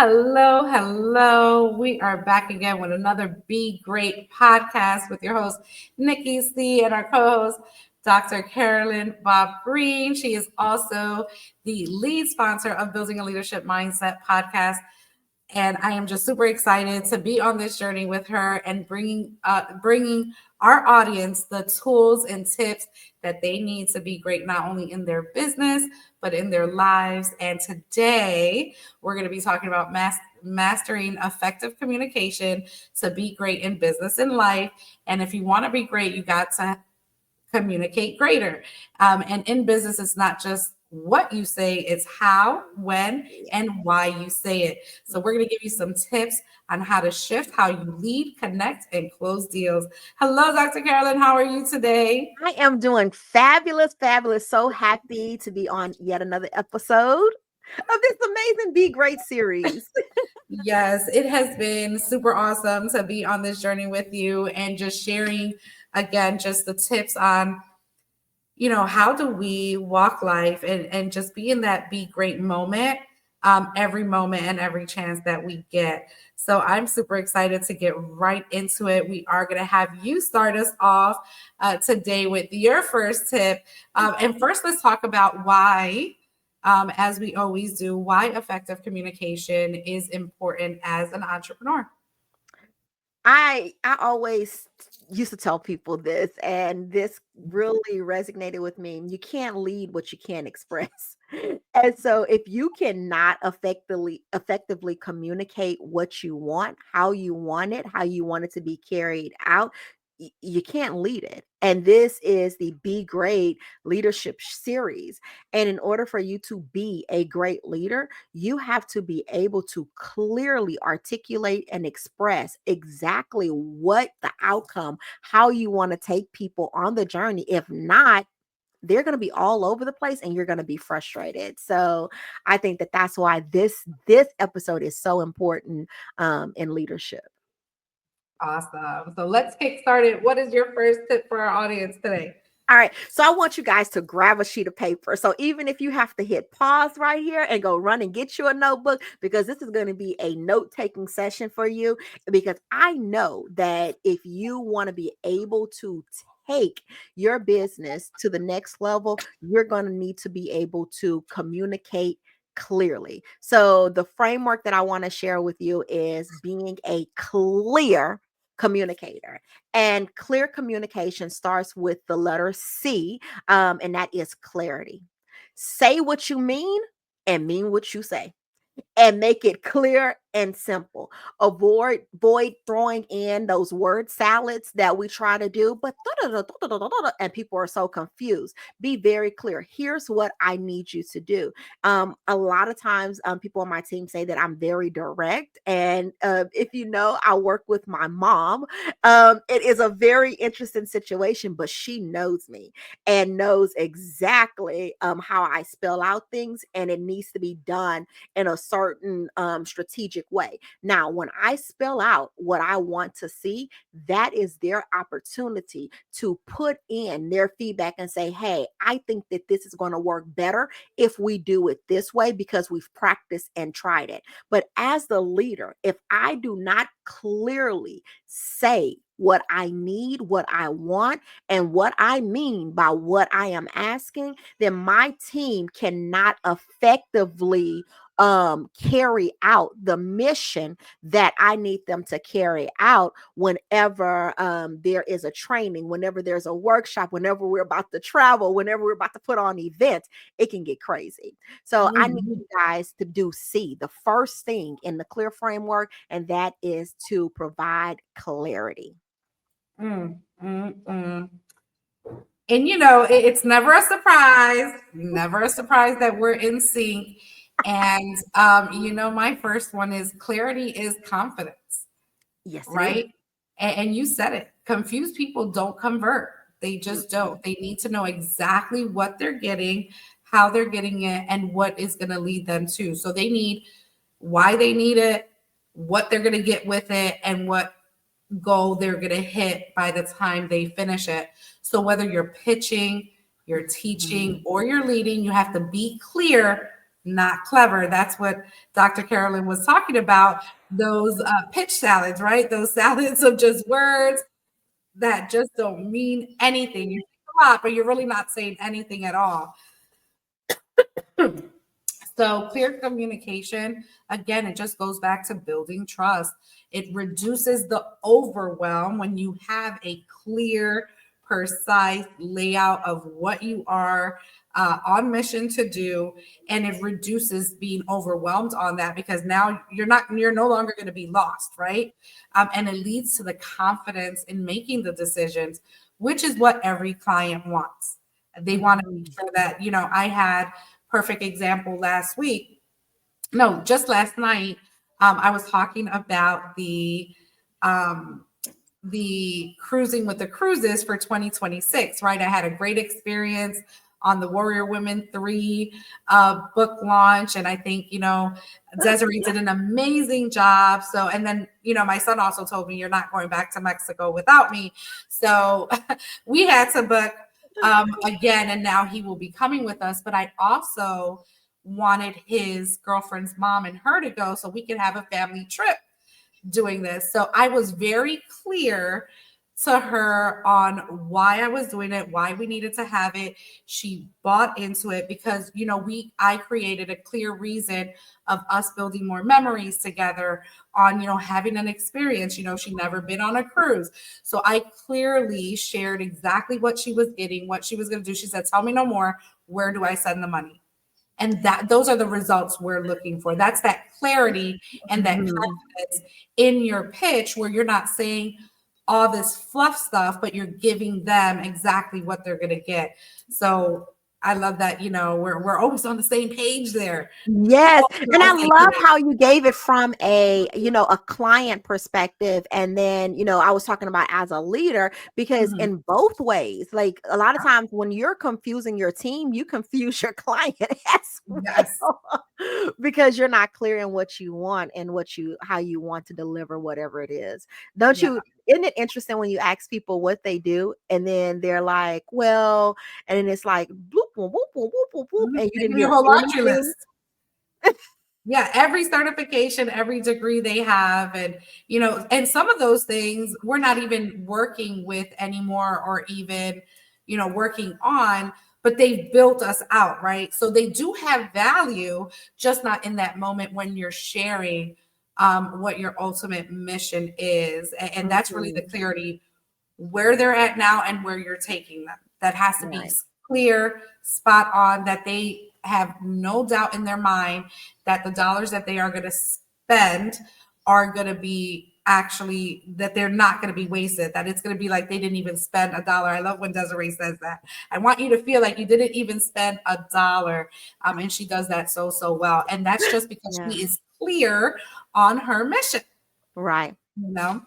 Hello, hello. We are back again with another Be Great podcast with your host, Nicky C, and our co host, Dr. Carolyn Bobb-Green. She is also the lead sponsor of Building a Leadership Mindset podcast. And I am just super excited to be on this journey with her and bringing our audience the tools and tips that they need to be great, not only in their business, but in their lives. And today we're going to be talking about mastering effective communication to be great in business and life. And if you want to be great, you got to communicate greater. And in business, it's not just what you say, it's how, when, and why you say it. So we're going to give you some tips on how to shift how you lead, connect, and close deals. Hello, Dr. Carolyn. How are you today? I am doing fabulous, fabulous. So happy to be on yet another episode of this amazing Be Great series. Yes, it has been super awesome to be on this journey with you and just sharing again just the tips on how do we walk life and just be in that be great moment, every moment and every chance that we get. So I'm super excited to get right into it. We are going to have you start us off today with your first tip. And first, let's talk about why, as we always do, why effective communication is important as an entrepreneur. I always used to tell people this, and this really resonated with me. You can't lead what you can't express. And so if you cannot effectively communicate what you want, how you want it to be carried out, you can't lead it. And this is the Be Great leadership series. And in order for you to be a great leader, you have to be able to clearly articulate and express exactly what the outcome, how you want to take people on the journey. If not, they're going to be all over the place and you're going to be frustrated. So I think that that's why this episode is so important in leadership. Awesome. So let's get started. What is your first tip for our audience today? All right. So I want you guys to grab a sheet of paper. So even if you have to hit pause right here and go run and get you a notebook, because this is going to be a note-taking session for you, because I know that if you want to be able to take your business to the next level, you're going to need to be able to communicate clearly. So the framework that I want to share with you is being a clear communicator. And clear communication starts with the letter C, and that is clarity. Say what you mean and mean what you say, and make it clear and simple. Avoid throwing in those word salads that we try to do, but and people are so confused. Be very clear. Here's what I need you to do. A lot of times, people on my team say that I'm very direct, and if you know, I work with my mom. It is a very interesting situation, but she knows me and knows exactly how I spell out things, and it needs to be done in a certain strategic way. Now, when I spell out what I want to see, that is their opportunity to put in their feedback and say, hey, I think that this is going to work better if we do it this way because we've practiced and tried it. But as the leader, if I do not clearly say what I need, what I want, and what I mean by what I am asking, then my team cannot effectively carry out the mission that I need them to carry out whenever there is a training, whenever there's a workshop, whenever we're about to travel, whenever we're about to put on events. It can get crazy. So I need you guys to do C, the first thing in the clear framework, and that is to provide clarity. Mm, mm, mm. And it's never a surprise that we're in sync. And my first one is clarity is confidence, Yes, it is. right? And you said it. Confused people don't convert. They just don't. They need to know exactly what they're getting, how they're getting it, and what is going to lead them to. So they need why they need it, what they're going to get with it, and what goal they're going to hit by the time they finish it. So whether you're pitching, you're teaching, or you're leading, you have to be clear not clever. That's what Dr. Carolyn was talking about. Those pitch salads, right? Those salads of just words that just don't mean anything. You say a lot, but you're really not saying anything at all. So, clear communication, again, it just goes back to building trust. It reduces the overwhelm when you have a clear, precise layout of what you are on mission to do, and it reduces being overwhelmed on that because now you're no longer going to be lost, right? And it leads to the confidence in making the decisions, which is what every client wants. They want to make Mhm. sure that, I had perfect example last week. No, just last night, I was talking about um, the cruising with the cruises for 2026, right? I had a great experience on the Warrior Women 3 book launch. And I think, Desiree did an amazing job. So, and then, my son also told me, you're not going back to Mexico without me. So we had to book again, and now he will be coming with us. But I also wanted his girlfriend's mom and her to go so we could have a family trip doing this. So I was very clear to her on why I was doing it, why we needed to have it. She bought into it because, I created a clear reason of us building more memories together on, having an experience. She never been on a cruise. So I clearly shared exactly what she was getting, what she was going to do. She said, "Tell me no more. Where do I send the money?" And those are the results we're looking for. That's that clarity and that Mhm. confidence in your pitch where you're not saying all this fluff stuff, but you're giving them exactly what they're going to get. So I love that, we're always on the same page there. Yes, We're and on I the same love page. how you gave it from a client perspective, and then, I was talking about as a leader, because Mhm. in both ways, like a lot of times when you're confusing your team, you confuse your client as Yes. well, because you're not clear in what you want and how you want to deliver whatever it is. Don't Yeah. you Isn't it interesting when you ask people what they do and then they're like, well, and then it's like bloop, whoop, whoop, whoop, whoop, whoop, Mhm. and you They didn't give you a hear whole laundry anything. list. Yeah, every certification, every degree they have, and and some of those things we're not even working with anymore, or even working on, but they've built us out, right? So they do have value, just not in that moment when you're sharing what your ultimate mission is, and that's really the Mhm. clarity where they're at now and where you're taking them. That has to be Right. clear, spot on, that they have no doubt in their mind that the dollars that they are going to spend are going to be actually, that they're not going to be wasted, that it's going to be like they didn't even spend a dollar. I love when Desiree says that. I want you to feel like you didn't even spend a dollar. And she does that so, so well. And that's just because Yeah. she is clear on her mission, Right. you know?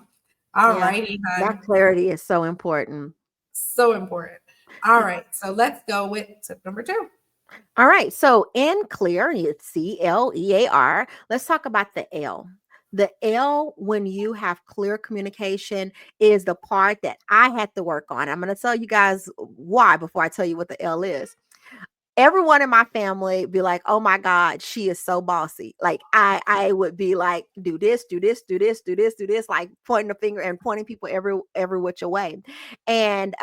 All Yeah. righty, That hon. clarity is so important. So important. All right. So let's go with tip number two. All right. So in clear, it's CLEAR. Let's talk about the L. The L, when you have clear communication, is the part that I had to work on. I'm going to tell you guys why before I tell you what the L is. Everyone in my family be like, "Oh my God, she is so bossy." Like I would be like, "Do this, do this, do this, do this, do this," like pointing the finger and pointing people every which way. And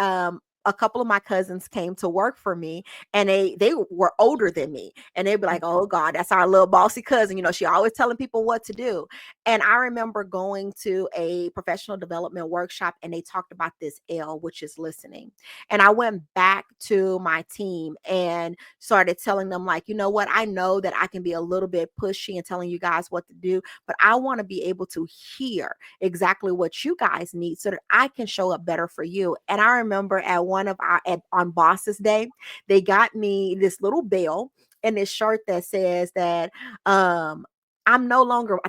a couple of my cousins came to work for me, and they were older than me, and they'd be like, "Oh God, that's our little bossy cousin. She always telling people what to do." And I remember going to a professional development workshop, and they talked about this L, which is listening. And I went back to my team and started telling them, like, you know what, I know that I can be a little bit pushy and telling you guys what to do, but I want to be able to hear exactly what you guys need so that I can show up better for you. And I remember at on Boss's Day, they got me this little bell and this shirt that says that I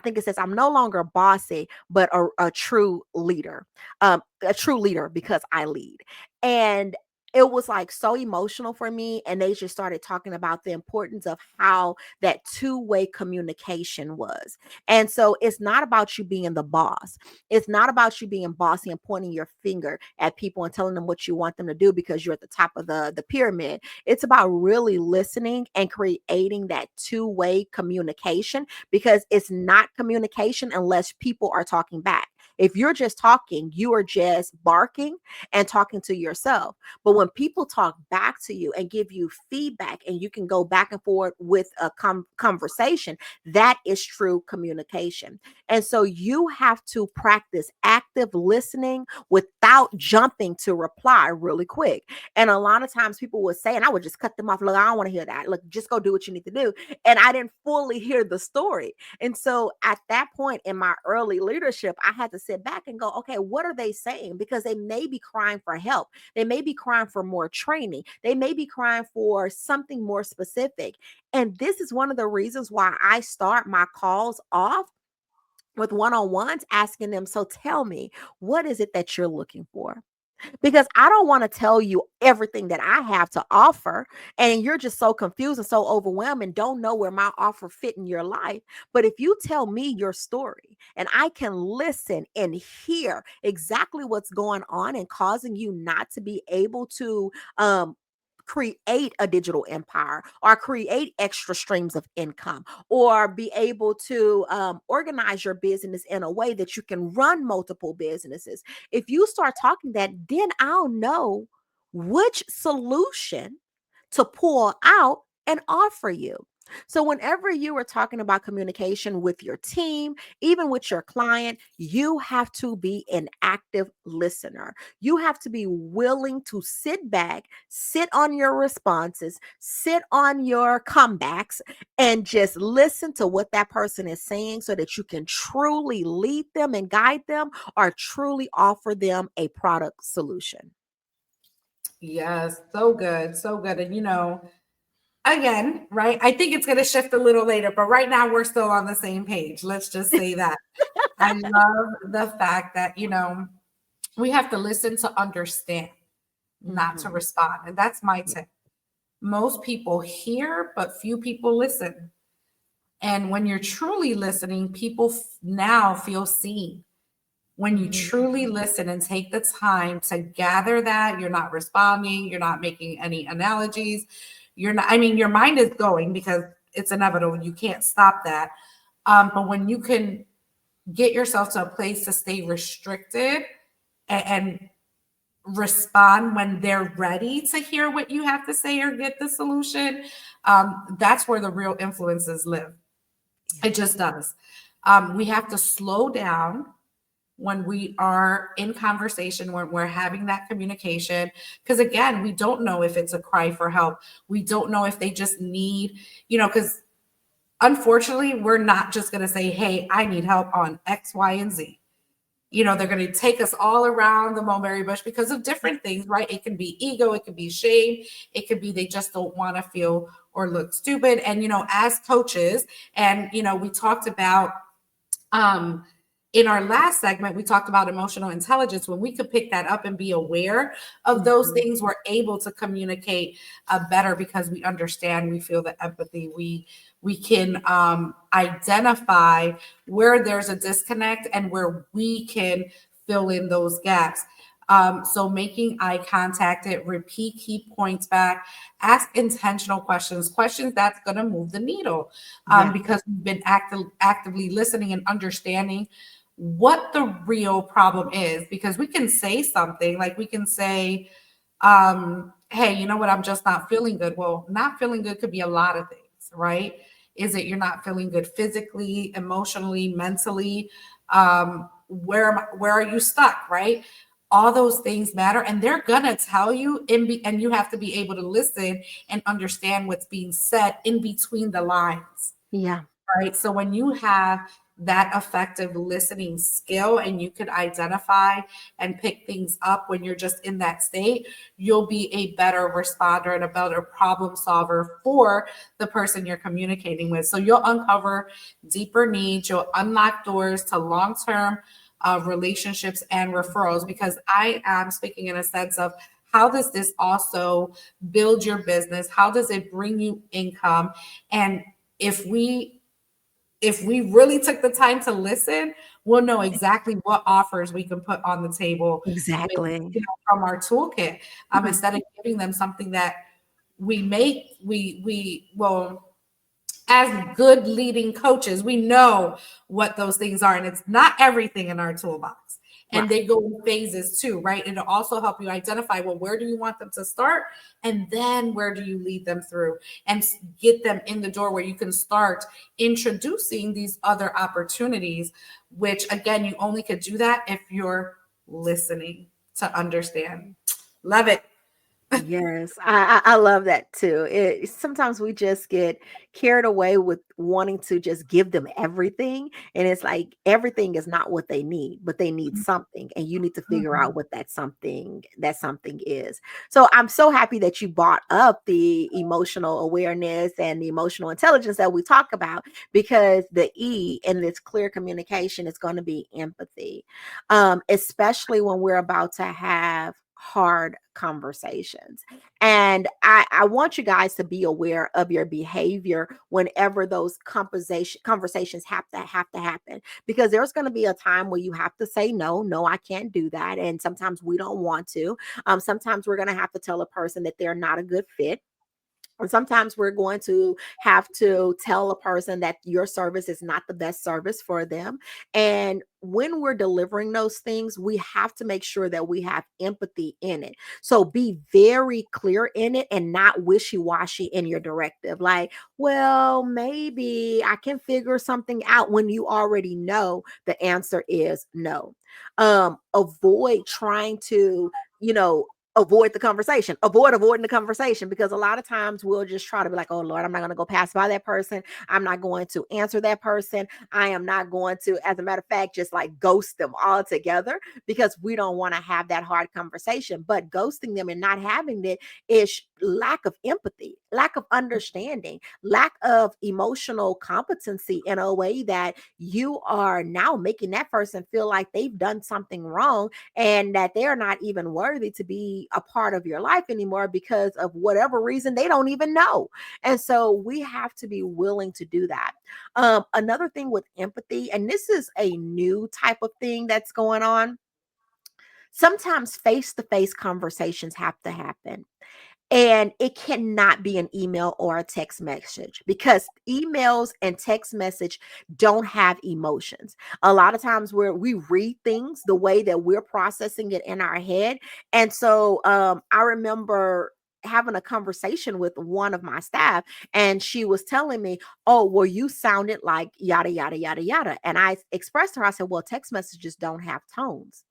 think it says, I'm no longer bossy, but a true leader. A true leader because I lead. And it was like so emotional for me. And they just started talking about the importance of how that two-way communication was. And so it's not about you being the boss. It's not about you being bossy and pointing your finger at people and telling them what you want them to do because you're at the top of the pyramid. It's about really listening and creating that two-way communication, because it's not communication unless people are talking back. If you're just talking, you are just barking and talking to yourself. But when people talk back to you and give you feedback and you can go back and forth with a conversation, that is true communication. And so you have to practice active listening without jumping to reply really quick. And a lot of times people would say, and I would just cut them off. Look, I don't want to hear that. Look, just go do what you need to do. And I didn't fully hear the story. And so at that point in my early leadership, I had to sit back and go, okay, what are they saying? Because they may be crying for help. They may be crying for more training. They may be crying for something more specific. And this is one of the reasons why I start my calls off with one-on-ones, asking them, so tell me, what is it that you're looking for? Because I don't want to tell you everything that I have to offer, and you're just so confused and so overwhelmed and don't know where my offer fit in your life. But if you tell me your story and I can listen and hear exactly what's going on and causing you not to be able to create a digital empire or create extra streams of income or be able to organize your business in a way that you can run multiple businesses. If you start talking that, then I'll know which solution to pull out and offer you. So, whenever you are talking about communication with your team, even with your client, you have to be an active listener. You have to be willing to sit back, sit on your responses, sit on your comebacks, and just listen to what that person is saying so that you can truly lead them and guide them or truly offer them a product solution. Yes, so good, so good. And again, right? I think it's going to shift a little later, but right now we're still on the same page. Let's just say that. I love the fact that, we have to listen to understand, not to Mhm. respond. And that's my Yeah. tip. Most people hear, but few people listen. And when you're truly listening, people now feel seen. When you Mhm. truly listen and take the time to gather that, you're not responding, you're not making any analogies, you're not, I mean, your mind is going because it's inevitable. You can't stop that. But when you can get yourself to a place to stay restricted and respond when they're ready to hear what you have to say or get the solution, that's where the real influences live. Yeah. It just does. We have to slow down when we are in conversation, when we're having that communication. Because again, we don't know if it's a cry for help. We don't know if they just need, because unfortunately, we're not just going to say, hey, I need help on X, Y, and Z. They're going to take us all around the mulberry bush because of different things, right? It can be ego, it could be shame, it could be they just don't want to feel or look stupid. And, as coaches, and, we talked about, um, in our last segment, we talked about emotional intelligence. When we could pick that up and be aware of those Mhm. things, we're able to communicate better because we understand, we feel the empathy, we can identify where there's a disconnect and where we can fill in those gaps. So making eye contact, it repeat key points back, ask intentional questions that's going to move the needle, Yeah. because we've been actively listening and understanding what the real problem is. Because we can say something like we can say, hey, you know what, I'm just not feeling good. Well, not feeling good could be a lot of things, right? Is it you're not feeling good physically, emotionally, mentally? Where are you stuck, right? All those things matter, and they're gonna tell you and you have to be able to listen and understand what's being said in between the lines, Yeah. right? So when you have that effective listening skill and you could identify and pick things up when you're just in that state, you'll be a better responder and a better problem solver for the person you're communicating with. So you'll uncover deeper needs, you'll unlock doors to long-term relationships and referrals, because I am speaking in a sense of how does this also build your business? How does it bring you income? And if we really took the time to listen, we'll know exactly what offers we can put on the table with, Exactly. from our toolkit, Mhm. instead of giving them something that we well, as good leading coaches, we know what those things are, and it's not everything in our toolbox. And Right. they go in phases too, right? It'll also help you identify, well, where do you want them to start? And then where do you lead them through and get them in the door where you can start introducing these other opportunities, which again, you only could do that if you're listening to understand. Love it. Yes, I love that too. Sometimes we just get carried away with wanting to just give them everything, and it's like everything is not what they need, but they need something, and you need to figure Mhm. out what that something is. So I'm so happy that you brought up the emotional awareness and the emotional intelligence that we talk about, because the E in this clear communication is going to be empathy, especially when we're about to have hard conversations. And I want you guys to be aware of your behavior whenever those conversations have to happen, because there's going to be a time where you have to say no, no, I can't do that. And sometimes we don't want to. Sometimes we're going to have to tell a person that they're not a good fit. And sometimes we're going to have to tell a person that your service is not the best service for them. And when we're delivering those things, we have to make sure that we have empathy in it. So be very clear in it and not wishy washy in your directive. Like, well, maybe I can figure something out, when you already know the answer is no. Avoid trying to, you know, avoiding the conversation, because a lot of times we'll just try to be like, oh Lord, I'm not going to go pass by that person, I'm not going to answer that person, I am not going to, as a matter of fact, just like ghost them altogether, because we don't want to have that hard conversation. But ghosting them and not having it is lack of empathy, lack of understanding, lack of emotional competency, in a way that you are now making that person feel like they've done something wrong, and that they're not even worthy to be a part of your life anymore, because of whatever reason they don't even know. And so we have to be willing to do that. Another thing with empathy, and this is a new type of thing that's going on, sometimes face to face conversations have to happen. And it cannot be an email or a text message, because emails and text message don't have emotions. A lot of times where we read things the way that we're processing it in our head. And so I remember having a conversation with one of my staff, and she was telling me, oh, well, you sounded like yada yada yada yada. And I expressed to her, I said, well, text messages don't have tones.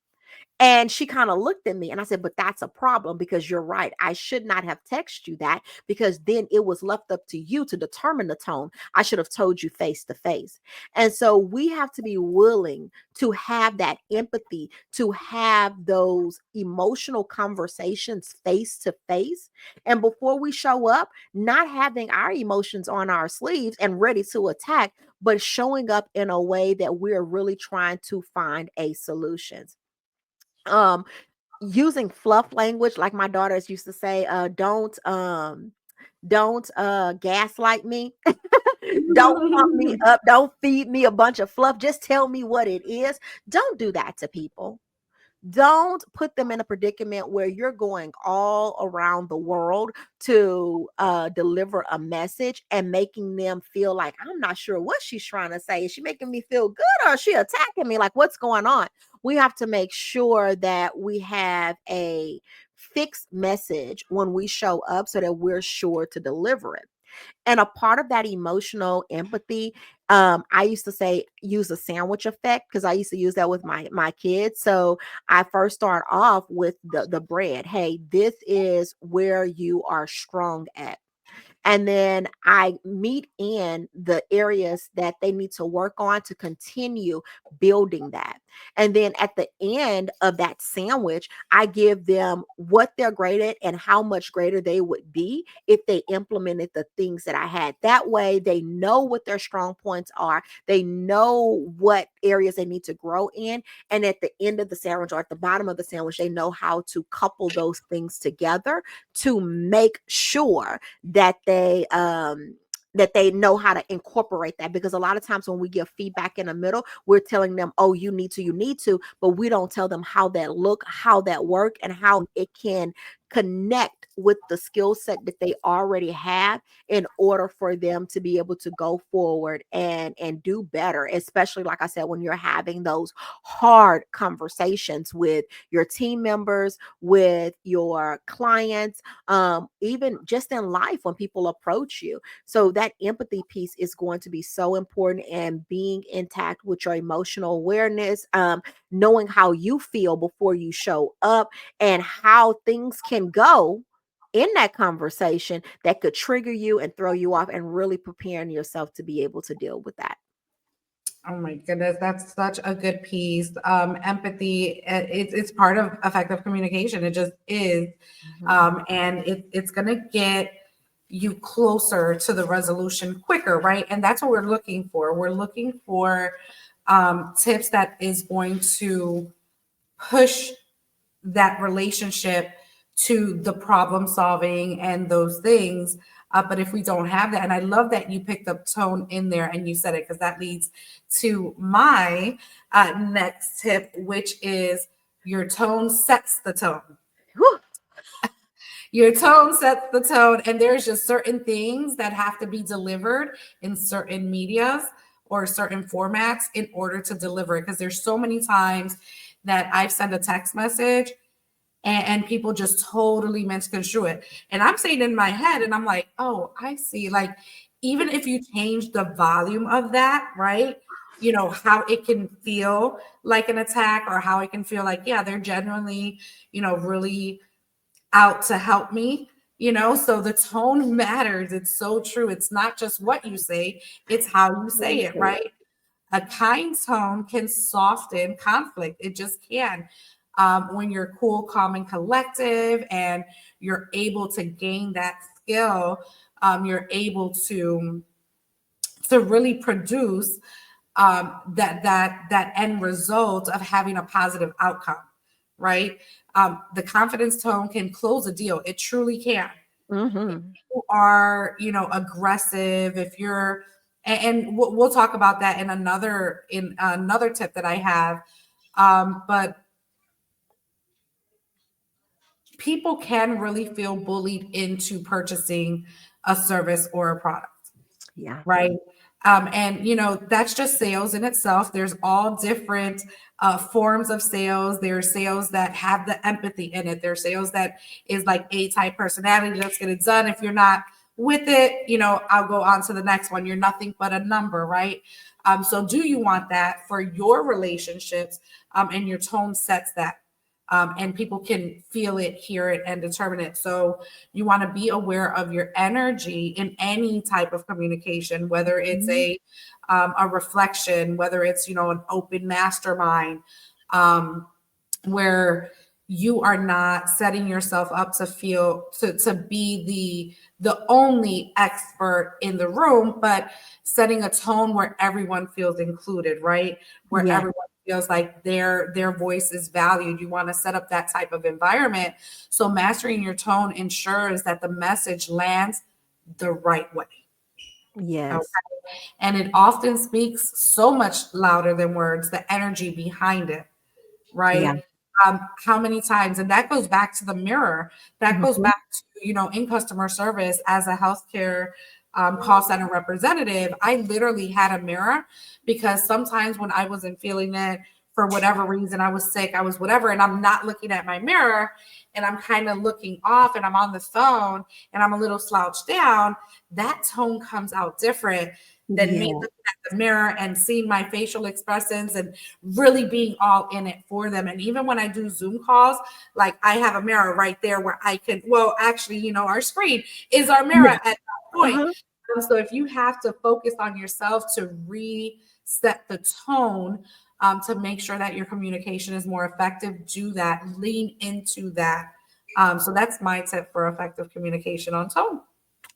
And she kind of looked at me, and I said, but that's a problem, because you're right. I should not have texted you that, because then it was left up to you to determine the tone. I should have told you face to face. And so we have to be willing to have that empathy, to have those emotional conversations face to face. And before we show up, not having our emotions on our sleeves and ready to attack, but showing up in a way that we're really trying to find a solution. um Using fluff language, like my daughters used to say, don't gaslight me. Don't pump me up, don't feed me a bunch of fluff, just tell me what it is. Don't do that to people. Don't put them in a predicament where you're going all around the world to deliver a message, and making them feel like, I'm not sure what she's trying to say. Is she making me feel good, or is she attacking me? Like, what's going on? We have to make sure that we have a fixed message when we show up, so that we're sure to deliver it. And a part of that emotional empathy, I used to say, use a sandwich effect, because I used to use that with my kids. So I first start off with the bread. Hey, this is where you are strong at. And then I meet in the areas that they need to work on to continue building that. And then at the end of that sandwich, I give them what they're great at and how much greater they would be if they implemented the things that I had. That way, they know what their strong points are, they know what areas they need to grow in. And at the end of the sandwich or at the bottom of the sandwich, they know how to couple those things together to make sure that they know how to incorporate that, because a lot of times when we give feedback in the middle, we're telling them, oh, you need to, but we don't tell them how that look, how that work, and how it can connect with the skill set that they already have in order for them to be able to go forward and do better, especially like I said, when you're having those hard conversations with your team members, with your clients, even just in life when people approach you. So that empathy piece is going to be so important, and being intact with your emotional awareness, knowing how you feel before you show up, and how things can go in that conversation that could trigger you and throw you off, and really preparing yourself to be able to deal with that. Oh my goodness, that's such a good piece. Empathy, it's part of effective communication. It just is. Mhm. And it's going to get you closer to the resolution quicker, right? And that's what we're looking for. We're looking for tips that is going to push that relationship to the problem solving and those things. But if we don't have that, and I love that you picked up tone in there and you said it, because that leads to my next tip, which is your tone sets the tone. Whew. Your tone sets the tone, and there's just certain things that have to be delivered in certain medias or certain formats in order to deliver it. Because there's so many times that I've sent a text message and people just totally misconstrue it. And I'm saying in my head, and I'm like, oh, I see. Like, even if you change the volume of that, right? You know, how it can feel like an attack, or how it can feel like, yeah, they're genuinely, really out to help me. So the tone matters. It's so true. It's not just what you say, it's how you say it, right? A kind tone can soften conflict. It just can. When you're cool, calm, and collective, and you're able to gain that skill, you're able to really produce that end result of having a positive outcome, right? The confidence tone can close a deal. It truly can. If Mhm. you are, aggressive, if you're, and we'll talk about that in another tip that I have. But people can really feel bullied into purchasing a service or a product, Yeah. right? And that's just sales in itself. There's all different forms of sales. There's sales that have the empathy in it. There's sales that is like A-type personality. Let's get it done. If you're not with it, I'll go on to the next one. You're nothing but a number, right? So do you want that for your relationships? And your tone sets that. And people can feel it, hear it, and determine it. So you want to be aware of your energy in any type of communication, whether it's Mhm. a reflection, whether it's an open mastermind, um, where you are not setting yourself up to feel to be the only expert in the room, but setting a tone where everyone feels included, right? Where Yeah. everyone feels like their voice is valued. You want to set up that type of environment. So mastering your tone ensures that the message lands the right way. Okay. Yes. And it often speaks so much louder than words, the energy behind it, Yeah. right? How many times, and that goes back to the mirror. That goes Mhm. back to, in customer service as a healthcare call center representative. I literally had a mirror, because sometimes when I wasn't feeling it for whatever reason, I was sick, I was whatever, and I'm not looking at my mirror, and I'm kind of looking off, and I'm on the phone, and I'm a little slouched down. That tone comes out different than me Yeah. looking at the mirror and seeing my facial expressions and really being all in it for them. And even when I do Zoom calls, like I have a mirror right there where I can, well, actually, our screen is our mirror Yeah. at that point. Uh-huh. So if you have to focus on yourself to reset the tone, to make sure that your communication is more effective, do that. Lean into that. So that's my tip for effective communication on tone.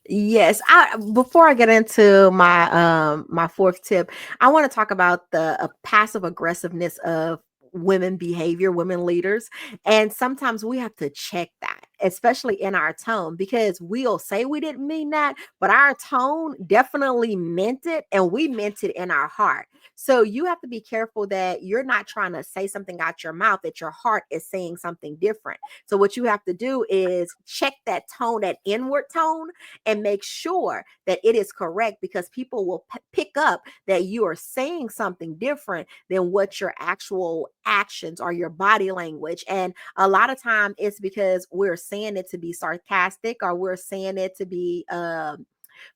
Yes, I before I get into my fourth tip, I want to talk about the passive aggressiveness of women behavior, women leaders. And sometimes we have to check that, especially in our tone, because we'll say we didn't mean that, but our tone definitely meant it, and we meant it in our heart. So you have to be careful that you're not trying to say something out your mouth that your heart is saying something different. So what you have to do is check that tone, that inward tone, and make sure that it is correct, because people will pick up that you are saying something different than what your actual actions or your body language. And a lot of time it's because we're saying it to be sarcastic, or we're saying it to be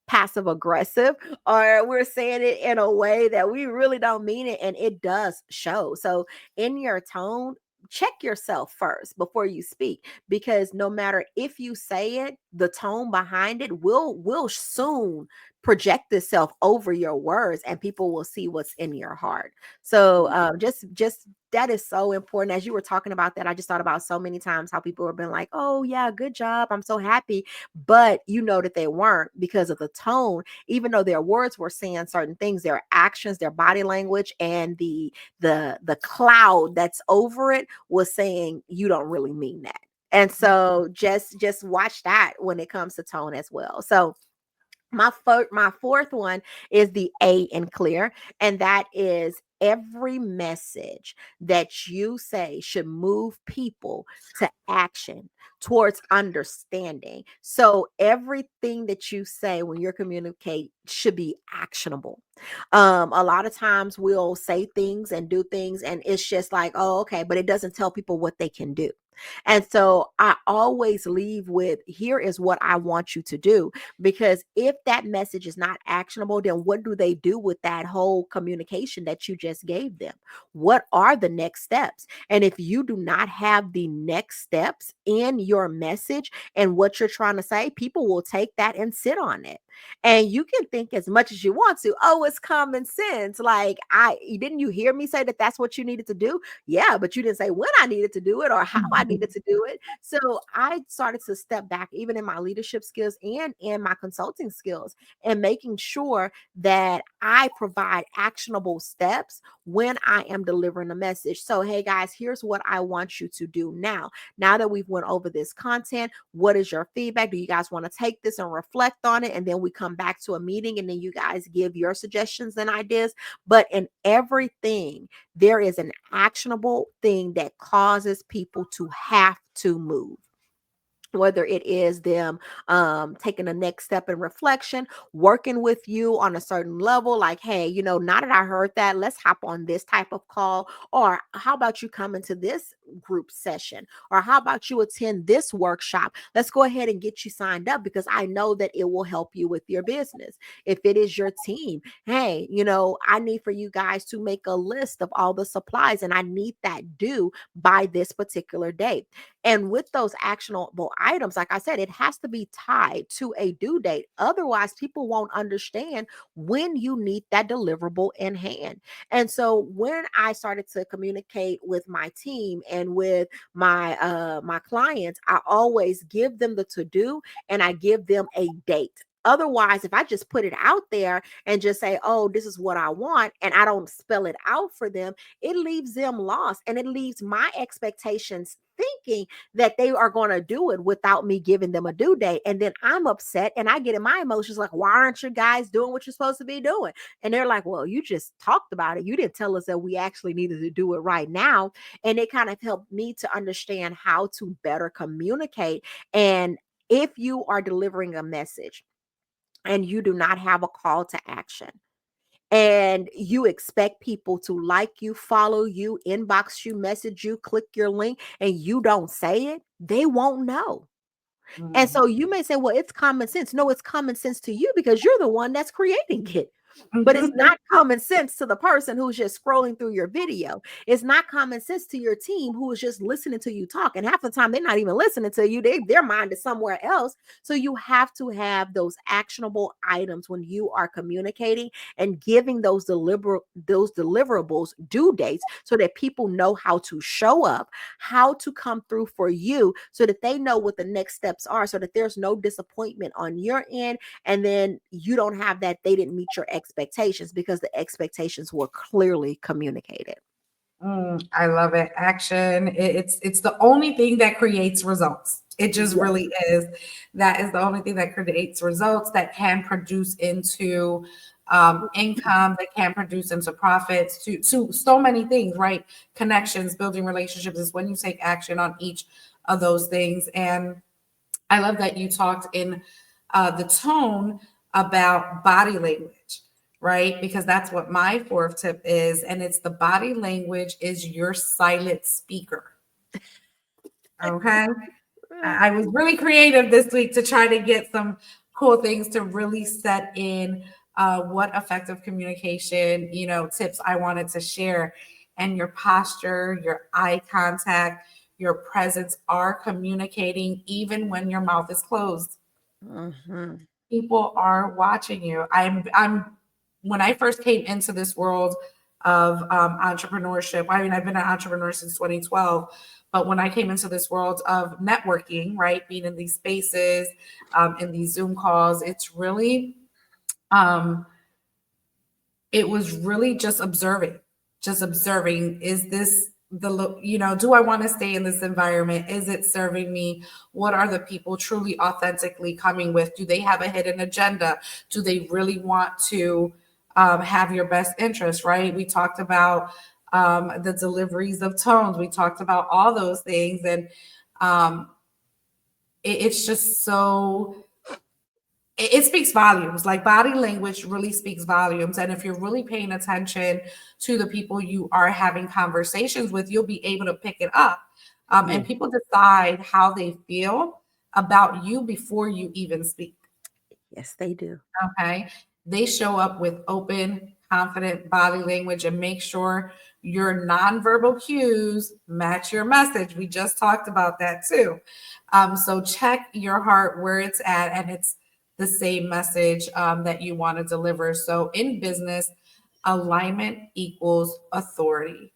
passive aggressive, or we're saying it in a way that we really don't mean it, and it does show. So in your tone, check yourself first before you speak, because no matter if you say it, the tone behind it will soon project itself over your words, and people will see what's in your heart. So just that is so important. As you were talking about that, I just thought about so many times how people have been like, oh yeah, good job, I'm so happy, but you know that they weren't, because of the tone. Even though their words were saying certain things, their actions, their body language, and the cloud that's over it was saying you don't really mean that. And so just watch that when it comes to tone as well. So my fourth one is the A in clear, and that is every message that you say should move people to action, towards understanding. So everything that you say when you communicate should be actionable. A lot of times we'll say things and do things, and it's just like, oh, okay, but it doesn't tell people what they can do. And so I always leave with, here is what I want you to do. Because if that message is not actionable, then what do they do with that whole communication that you just gave them? What are the next steps? And if you do not have the next steps in your message and what you're trying to say, people will take that and sit on it. And you can think as much as you want to, oh, it's common sense. Like, didn't you hear me say that that's what you needed to do? Yeah, but you didn't say when I needed to do it or how I needed to do it. So I started to step back, even in my leadership skills and in my consulting skills, and making sure that I provide actionable steps when I am delivering a message. So, hey guys, here's what I want you to do now. Now that we've went over this content, what is your feedback? Do you guys want to take this and reflect on it? And then we come back to a meeting, and then you guys give your suggestions and ideas. But in everything, there is an actionable thing that causes people to have to move, whether it is them taking a next step in reflection, working with you on a certain level, like, hey, now that I heard that, let's hop on this type of call, or how about you come into this group session, or how about you attend this workshop? Let's go ahead and get you signed up, because I know that it will help you with your business. If it is your team, hey, I need for you guys to make a list of all the supplies, and I need that due by this particular date. And with those actionable items, like I said, it has to be tied to a due date. Otherwise, people won't understand when you need that deliverable in hand. And so when I started to communicate with my team and with my clients, I always give them the to-do, and I give them a date. Otherwise, if I just put it out there and just say, oh, this is what I want, and I don't spell it out for them, it leaves them lost, and it leaves my expectations thinking that they are going to do it without me giving them a due date. And then I'm upset, and I get in my emotions like, why aren't you guys doing what you're supposed to be doing? And they're like, well, you just talked about it. You didn't tell us that we actually needed to do it right now. And it kind of helped me to understand how to better communicate. And if you are delivering a message and you do not have a call to action, and you expect people to like you, follow you, inbox you, message you, click your link, and you don't say it, they won't know. And Mhm. so you may say, well, it's common sense. No, it's common sense to you, because you're the one that's creating it. But it's not common sense to the person who's just scrolling through your video. It's not common sense to your team who is just listening to you talk. And half the time they're not even listening to you. Their mind is somewhere else. So you have to have those actionable items when you are communicating and giving those deliverables due dates so that people know how to show up, how to come through for you so that they know what the next steps are, so that there's no disappointment on your end. And then you don't have that they didn't meet your expectations because the expectations were clearly communicated. I love it. Action. It's the only thing that creates results. It just Yes. really is. That is the only thing that creates results that can produce into income, that can produce into profits, to so many things, right? Connections, building relationships is when you take action on each of those things. And I love that you talked in the tone about body language, right? Because that's what my fourth tip is. And it's the body language is your silent speaker. Okay. I was really creative this week to try to get some cool things to really set in what effective communication, tips I wanted to share. And your posture, your eye contact, your presence are communicating even when your mouth is closed. Mm-hmm. People are watching you. I'm when I first came into this world of entrepreneurship, I mean, I've been an entrepreneur since 2012, but when I came into this world of networking, right, being in these spaces, in these Zoom calls, um, it was really just observing. Is this do I want to stay in this environment? Is it serving me? What are the people truly authentically coming with? Do they have a hidden agenda? Do they really want to have your best interest, right? We talked about the deliveries of tones. We talked about all those things. And um, it's just so it speaks volumes. Like body language really speaks volumes. And if you're really paying attention to the people you are having conversations with, you'll be able to pick it up. Yeah. And people decide how they feel about you before you even speak. Yes, they do. Okay. They show up with open, confident body language and make sure your nonverbal cues match your message. We just talked about that too. So check your heart where it's at, and it's the same message that you want to deliver. So in business, alignment equals authority,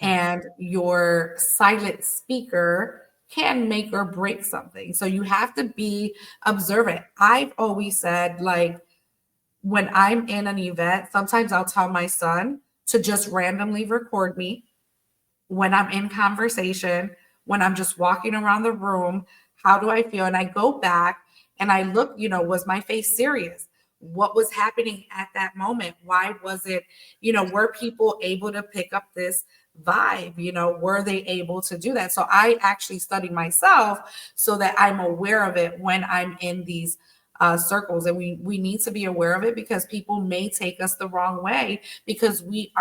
Yes. and your silent speaker can make or break something. So you have to be observant. I've always said, like, when I'm in an event, sometimes I'll tell my son to just randomly record me when I'm in conversation, when I'm just walking around the room. How do I feel? And I go back and I look, was my face serious? What was happening at that moment? Why was it, were people able to pick up this vibe? Were they able to do that? So I actually study myself so that I'm aware of it when I'm in these circles. And we need to be aware of it because people may take us the wrong way because we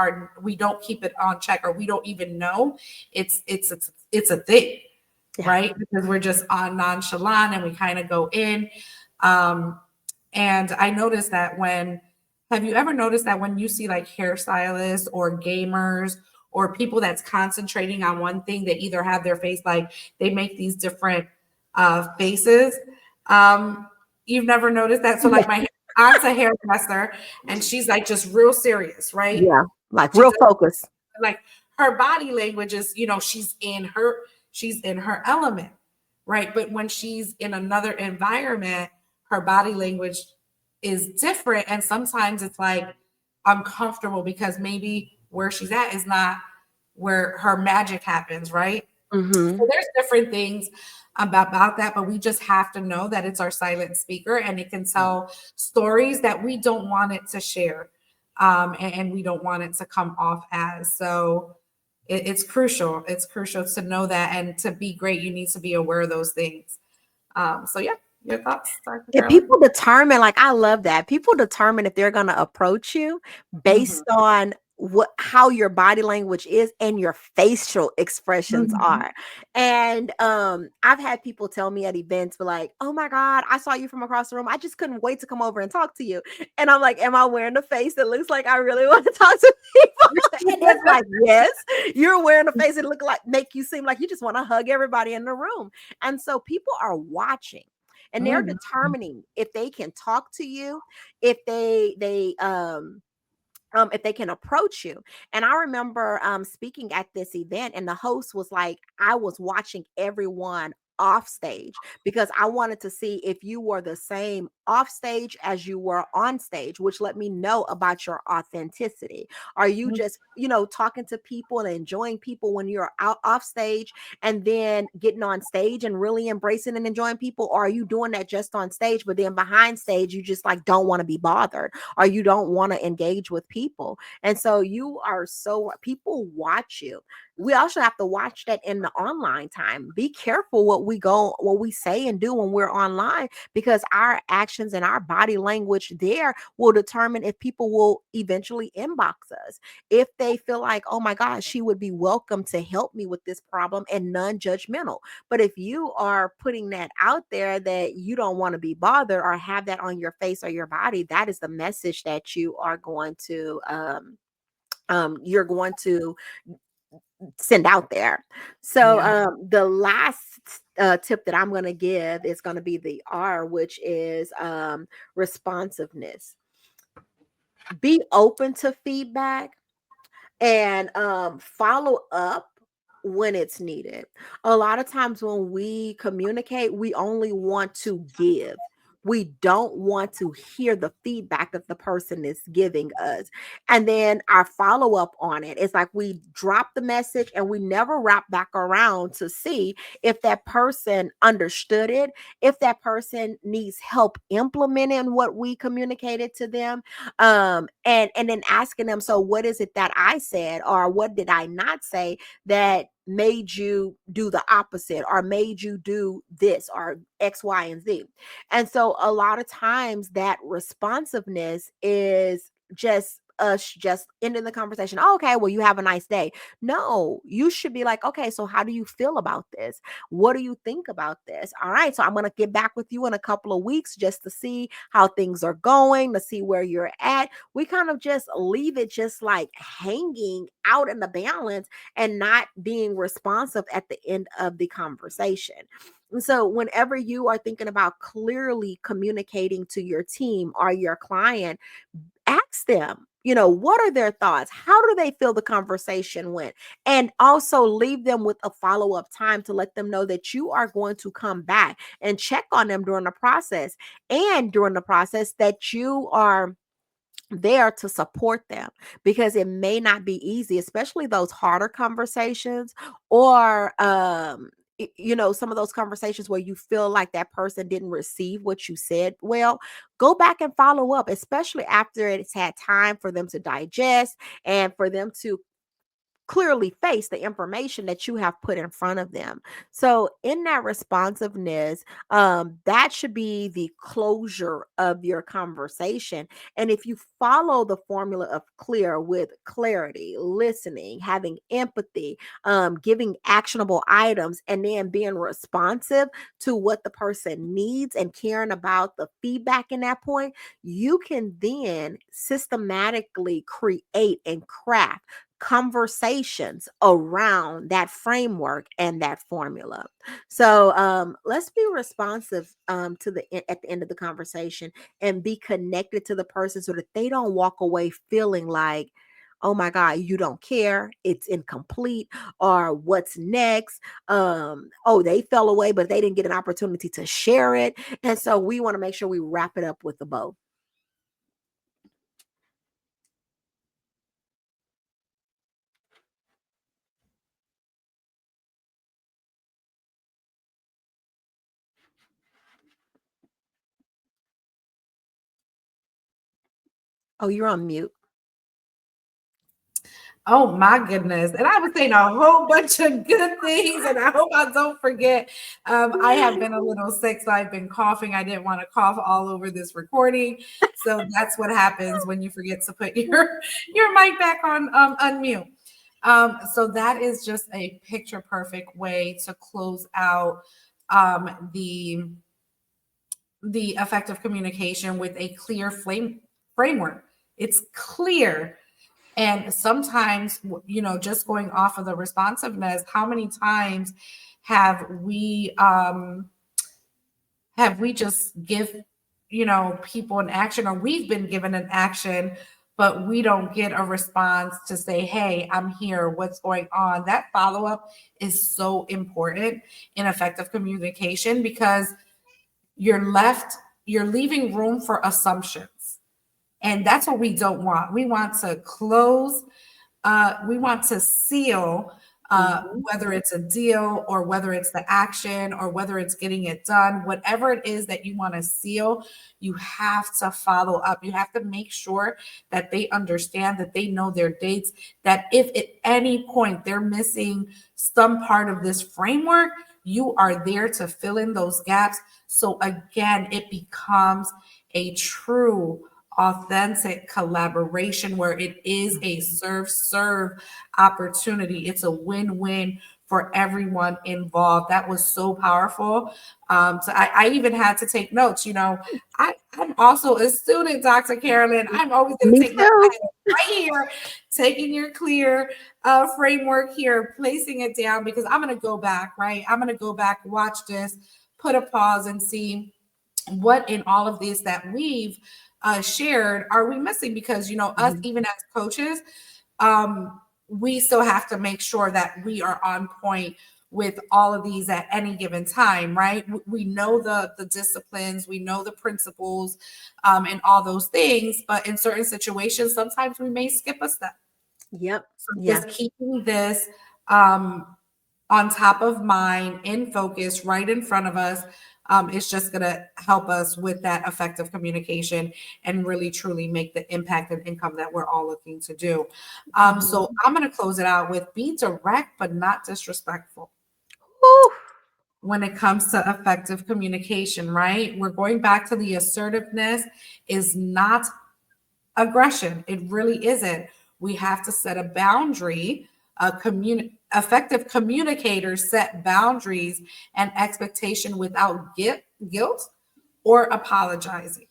don't keep it on check, or we don't even know it's a thing, Yeah. right? Because we're just on nonchalant and we kind of go in. Um, and I noticed that have you ever noticed that when you see like hairstylists or gamers or people that's concentrating on one thing, they either have their face, like they make these different faces. Um, you've never noticed that? So like my aunt's a hairdresser and she's like just real serious, right? Yeah. Like She real does, focus. like her body language is, she's in her element, right? But when she's in another environment, her body language is different. And sometimes it's like uncomfortable because maybe where she's at is not where her magic happens, right? Mm-hmm. So there's different things about that, but we just have to know that it's our silent speaker and it can tell stories that we don't want it to share. And we don't want it to come off as. So it's crucial. It's crucial to know that, and to be great, you need to be aware of those things. So yeah, your thoughts, Dr. Yeah, Carolyn? people determine, like, I love that. People determine if they're going to approach you based Mhm. on how your body language is and your facial expressions Mhm. are. And I've had people tell me at events, but like, oh my God, I saw you from across the room. I just couldn't wait to come over and talk to you. And I'm like, am I wearing a face that looks like I really want to talk to people? And it's like, yes, you're wearing a face that look like make you seem like you just want to hug everybody in the room. And so people are watching and they're Mhm. determining if they can talk to you, if if they can approach you. And I remember speaking at this event, and the host was like, I was watching everyone off stage because I wanted to see if you were the same off stage as you were on stage, which let me know about your authenticity. Are you just, talking to people and enjoying people when you're out off stage and then getting on stage and really embracing and enjoying people? Or are you doing that just on stage, but then behind stage, you just like don't want to be bothered? Or you don't want to engage with people. And so people watch you. We also have to watch that in the online time. Be careful what we say and do when we're online, because our actions and our body language there will determine if people will eventually inbox us. If they feel like, oh my gosh, she would be welcome to help me with this problem and non-judgmental. But if you are putting that out there that you don't want to be bothered or have that on your face or your body, that is the message that you're going to send out there. So Yeah. the last tip that I'm going to give is going to be the R, which is responsiveness. Be open to feedback and follow up when it's needed. A lot of times when we communicate, we only want to give. We don't want to hear the feedback that the person is giving us. And then our follow up on it is like we drop the message and we never wrap back around to see if that person understood it, if that person needs help implementing what we communicated to them, and then asking them, so what is it that I said or what did I not say that made you do the opposite or made you do this or X, Y, and Z? And so a lot of times that responsiveness is just us just ending the conversation. Oh, okay, well, you have a nice day. No, you should be like, okay, so how do you feel about this? What do you think about this? All right, so I'm going to get back with you in a couple of weeks just to see how things are going, to see where you're at. We kind of just leave it just like hanging out in the balance and not being responsive at the end of the conversation. And so, whenever you are thinking about clearly communicating to your team or your client, ask them, what are their thoughts? How do they feel the conversation went? And also leave them with a follow up time to let them know that you are going to come back and check on them during the process, and during the process that you are there to support them, because it may not be easy, especially those harder conversations, or some of those conversations where you feel like that person didn't receive what you said well. Go back and follow up, especially after it's had time for them to digest and for them to clearly face the information that you have put in front of them. So in that responsiveness, that should be the closure of your conversation. And if you follow the formula of clear with clarity, listening, having empathy, giving actionable items, and then being responsive to what the person needs and caring about the feedback in that point, you can then systematically create and craft conversations around that framework and that formula. So let's be responsive at the end of the conversation, and be connected to the person so that they don't walk away feeling like, oh my God, you don't care, it's incomplete, or what's next? Oh, they fell away, but they didn't get an opportunity to share it. And so we want to make sure we wrap it up with a bow. Oh, you're on mute. Oh my goodness. And I was saying a whole bunch of good things, and I hope I don't forget. I have been a little sick, so I've been coughing. I didn't want to cough all over this recording. So that's what happens when you forget to put your mic back on unmute. So that is just a picture perfect way to close out the effective communication with a clear framework. It's clear. And sometimes, just going off of the responsiveness, how many times have we just give, people an action, or we've been given an action, but we don't get a response to say, hey, I'm here, what's going on? That follow-up is so important in effective communication, because you're leaving room for assumptions. And that's what we don't want. We want to close, we want to seal, whether it's a deal or whether it's the action or whether it's getting it done, whatever it is that you want to seal, you have to follow up. You have to make sure that they understand, that they know their dates, that if at any point they're missing some part of this framework, you are there to fill in those gaps. So again, it becomes a true authentic collaboration where it is a serve opportunity. It's a win-win for everyone involved. That was so powerful. So I even had to take notes. I'm also a student, Dr. Carolyn. I'm always going to Me take notes. too. Right here, taking your clear framework here, placing it down, because I'm going to go back, right? I'm going to go back, watch this, put a pause, and see what in all of this that we've shared are we missing, because us, even as coaches, we still have to make sure that we are on point with all of these at any given time, right? We know the disciplines, we know the principles, and all those things, but in certain situations sometimes we may skip a step. Yep. So Yeah. just keeping this on top of mind, in focus, right in front of us, is just going to help us with that effective communication and really truly make the impact and income that we're all looking to do. So I'm going to close it out with be direct but not disrespectful. Whew. When it comes to effective communication, right? We're going back to the assertiveness is not aggression. It really isn't. We have to set a boundary. Effective communicators set boundaries and expectation without guilt or apologizing.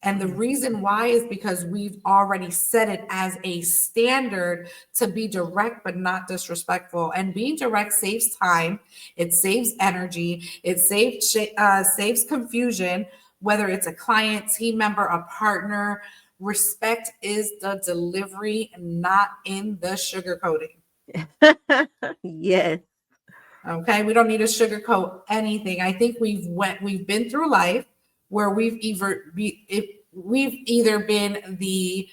And the reason why is because we've already set it as a standard to be direct but not disrespectful. And being direct saves time, it saves energy, it saves confusion, whether it's a client, team member, a partner. Respect is the delivery, not in the sugarcoating. Yes. Okay, we don't need to sugarcoat anything. I think we've been through life where we've either been the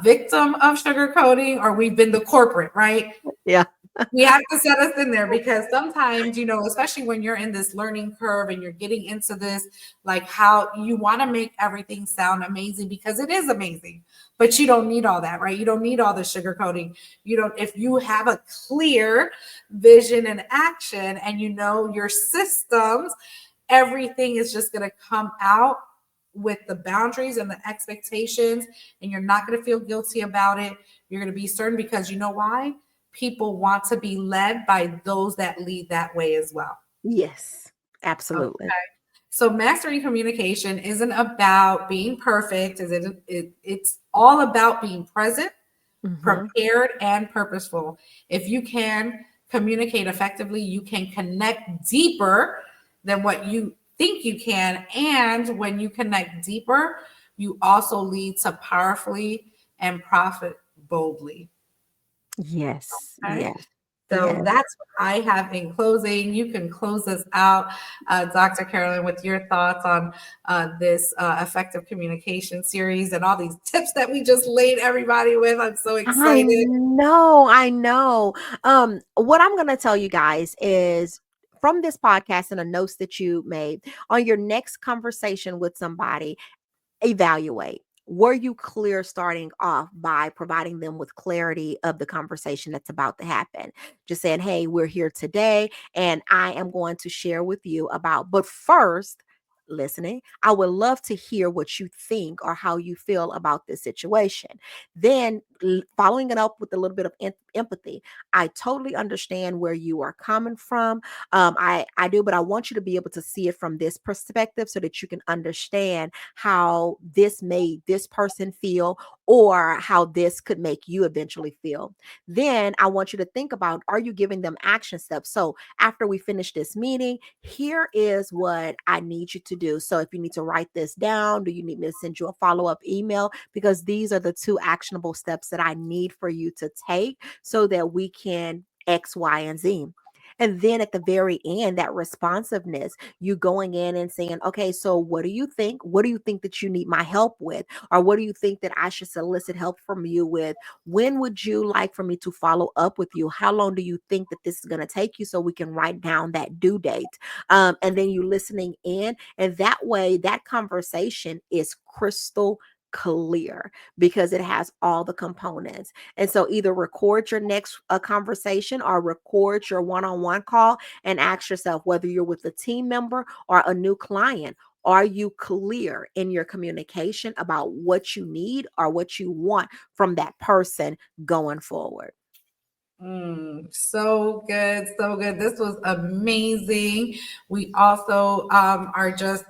victim of sugarcoating, or we've been the corporate, right? Yeah. We have to set us in there, because sometimes, especially when you're in this learning curve and you're getting into this, like, how you want to make everything sound amazing, because it is amazing, but you don't need all that, right? You don't need all the sugarcoating. If you have a clear vision and action and your systems, everything is just going to come out with the boundaries and the expectations, and you're not going to feel guilty about it. You're going to be certain, because you know why? People want to be led by those that lead that way as well. Yes, absolutely. Okay. So mastering communication isn't about being perfect. It's all about being present, prepared, and purposeful. If you can communicate effectively, you can connect deeper than what you think you can. And when you connect deeper, you also lead to powerfully and profit boldly. Yes. Okay. Yes. So Yes. that's what I have in closing. You can close us out, Dr. Carolyn, with your thoughts on this effective communication series and all these tips that we just laid everybody with. I'm so I excited. know, I know. What I'm going to tell you guys is from this podcast and the notes that you made, on your next conversation with somebody, evaluate. Were you clear starting off by providing them with clarity of the conversation that's about to happen? Just saying, hey, we're here today and I am going to share with you about, but first, listening, I would love to hear what you think or how you feel about this situation. Then following it up with a little bit of empathy. I totally understand where you are coming from. I do, but I want you to be able to see it from this perspective so that you can understand how this made this person feel or how this could make you eventually feel. Then I want you to think about, are you giving them action steps? So after we finish this meeting, here is what I need you to do. So if you need to write this down, do you need me to send you a follow-up email? Because these are the two actionable steps that I need for you to take so that we can X, Y, and Z. And then at the very end, that responsiveness, you going in and saying, okay, so what do you think? What do you think that you need my help with? Or what do you think that I should solicit help from you with? When would you like for me to follow up with you? How long do you think that this is going to take you so we can write down that due date? And then you listening in. And that way, that conversation is crystal clear because it has all the components. And so either record your next conversation or record your one-on-one call and ask yourself whether you're with a team member or a new client. Are you clear in your communication about what you need or what you want from that person going forward? So good, so good. This was amazing. We also are just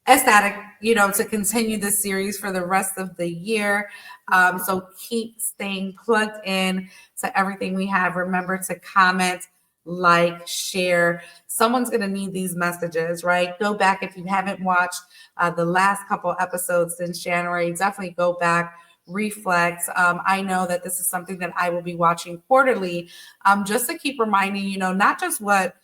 ecstatic, to continue this series for the rest of the year. So keep staying plugged in to everything we have. Remember to comment, like, share. Someone's going to need these messages, right? Go back if you haven't watched the last couple episodes since January. Definitely go back, reflect. I know that this is something that I will be watching quarterly, just to keep reminding, not just what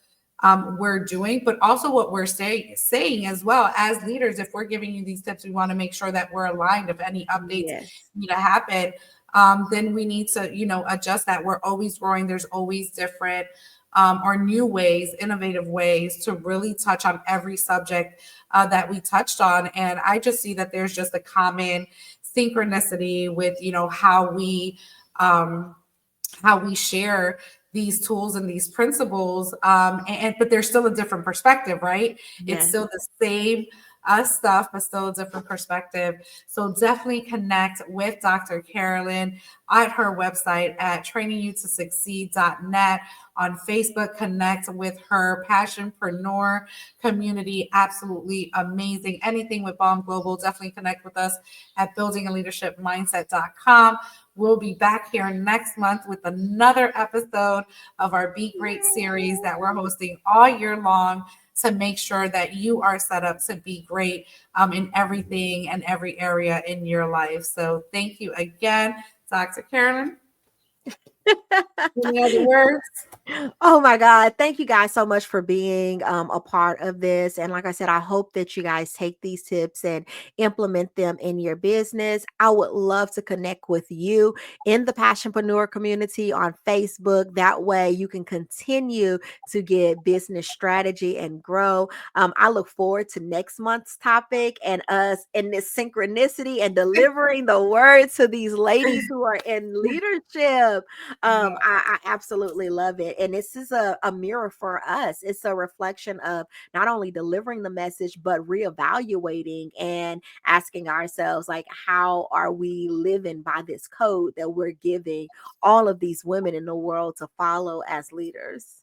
we're doing, but also what we're saying as well as leaders. If we're giving you these tips, we want to make sure that we're aligned. If any updates Yes. need to happen, then we need to, adjust that. We're always growing. There's always different or new ways, innovative ways to really touch on every subject that we touched on. And I just see that there's just a common synchronicity with, how we share these tools and these principles, and but there's still a different perspective, right? It's Yes. still the same stuff, but still a different perspective. So definitely connect with Dr. Carolyn at her website at trainingyoutosucceed.net. On Facebook, connect with her passionpreneur community. Absolutely amazing. Anything with Bomb Global, definitely connect with us at buildingaleadershipmindset.com. We'll be back here next month with another episode of our Be Great series that we're hosting all year long to make sure that you are set up to be great in everything and every area in your life. So thank you again, Dr. Carolyn. Any other words? Oh my God. Thank you guys so much for being a part of this. And like I said, I hope that you guys take these tips and implement them in your business. I would love to connect with you in the Passionpreneur community on Facebook. That way you can continue to get business strategy and grow. I look forward to next month's topic and us in this synchronicity and delivering the word to these ladies who are in leadership. I absolutely love it. And this is a mirror for us. It's a reflection of not only delivering the message, but reevaluating and asking ourselves, like, how are we living by this code that we're giving all of these women in the world to follow as leaders?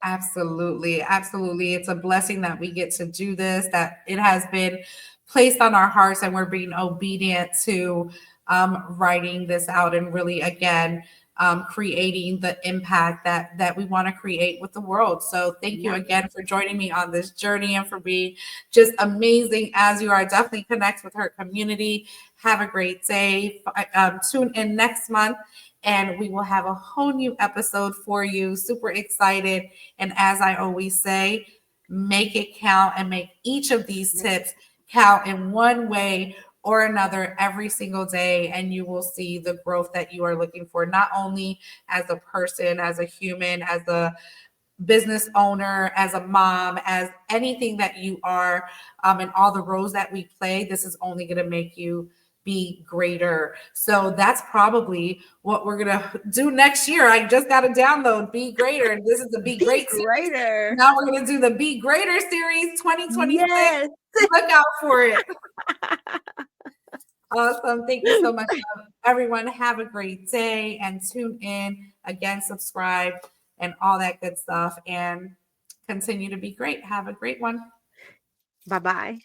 Absolutely. Absolutely. It's a blessing that we get to do this, that it has been placed on our hearts and we're being obedient to writing this out and really, again, creating the impact that we want to create with the world. So thank you Yeah. again for joining me on this journey and for being just amazing as you are. Definitely connect with her community. Have a great day. Tune in next month and we will have a whole new episode for you. Super excited. And as I always say, make it count and make each of these tips count in one way or another every single day. And you will see the growth that you are looking for, not only as a person, as a human, as a business owner, as a mom, as anything that you are, and all the roles that we play. This is only going to make you be greater. So that's probably what we're going to do next year. I just got to download Be Greater. This is the Be Be Great series. greater. Now we're going to do the Be Greater series 2026. Yes. Look out for it. Awesome. Thank you so much, everyone. Have a great day and tune in again, subscribe and all that good stuff, and continue to be great. Have a great one. Bye-bye.